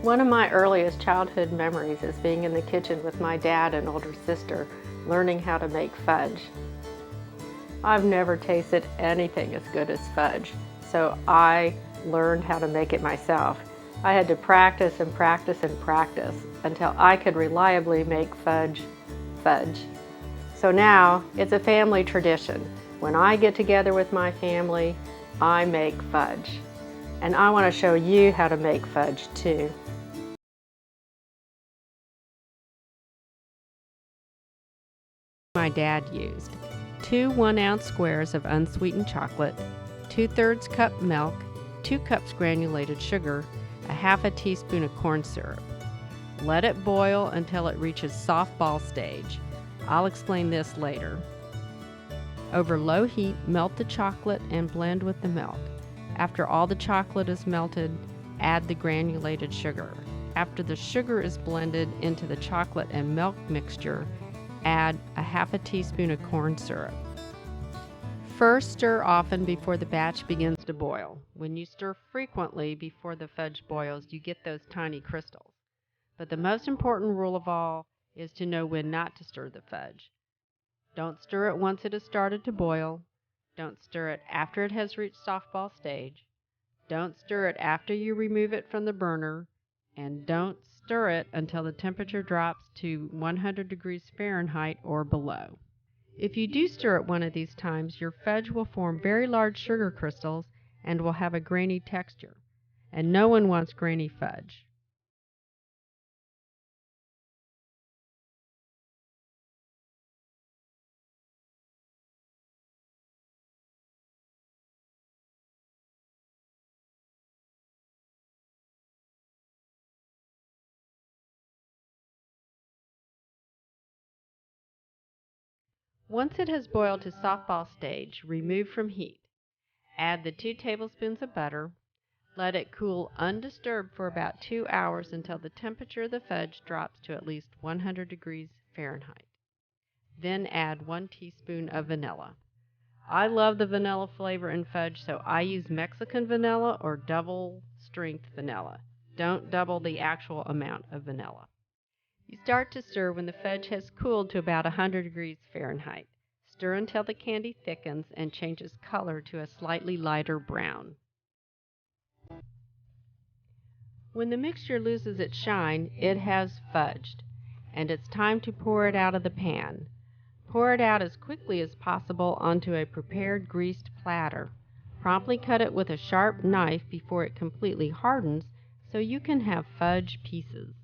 One of my earliest childhood memories is being in the kitchen with my dad and older sister, learning how to make fudge. I've never tasted anything as good as fudge, so I learned how to make it myself. I had to practice and practice and practice until I could reliably make fudge. So now it's a family tradition. When I get together with my family, I make fudge. And I want to show you how to make fudge too. My dad used 2 1-ounce squares of unsweetened chocolate, 2/3 cup milk, 2 cups granulated sugar, a half a teaspoon of corn syrup. Let it boil until it reaches softball stage. I'll explain this later. Over low heat, melt the chocolate and blend with the milk. After all the chocolate is melted, add the granulated sugar. After the sugar is blended into the chocolate and milk mixture, add a half a teaspoon of corn syrup. First, stir often before the batch begins to boil. When you stir frequently before the fudge boils, you get those tiny crystals. But the most important rule of all is to know when not to stir the fudge. Don't stir it once it has started to boil. Don't stir it after it has reached softball stage. Don't stir it after you remove it from the burner. And don't stir it until the temperature drops to 100 degrees Fahrenheit or below. If you do stir it one of these times, your fudge will form very large sugar crystals and will have a grainy texture. And no one wants grainy fudge. Once it has boiled to softball stage, remove from heat. Add the 2 tablespoons of butter. Let it cool undisturbed for about 2 hours until the temperature of the fudge drops to at least 100 degrees Fahrenheit. Then add 1 teaspoon of vanilla. I love the vanilla flavor in fudge, so I use Mexican vanilla or double-strength vanilla. Don't double the actual amount of vanilla. You start to stir when the fudge has cooled to about 100 degrees Fahrenheit. Stir until the candy thickens and changes color to a slightly lighter brown. When the mixture loses its shine, it has fudged, and it's time to pour it out of the pan. Pour it out as quickly as possible onto a prepared greased platter. Promptly cut it with a sharp knife before it completely hardens so you can have fudge pieces.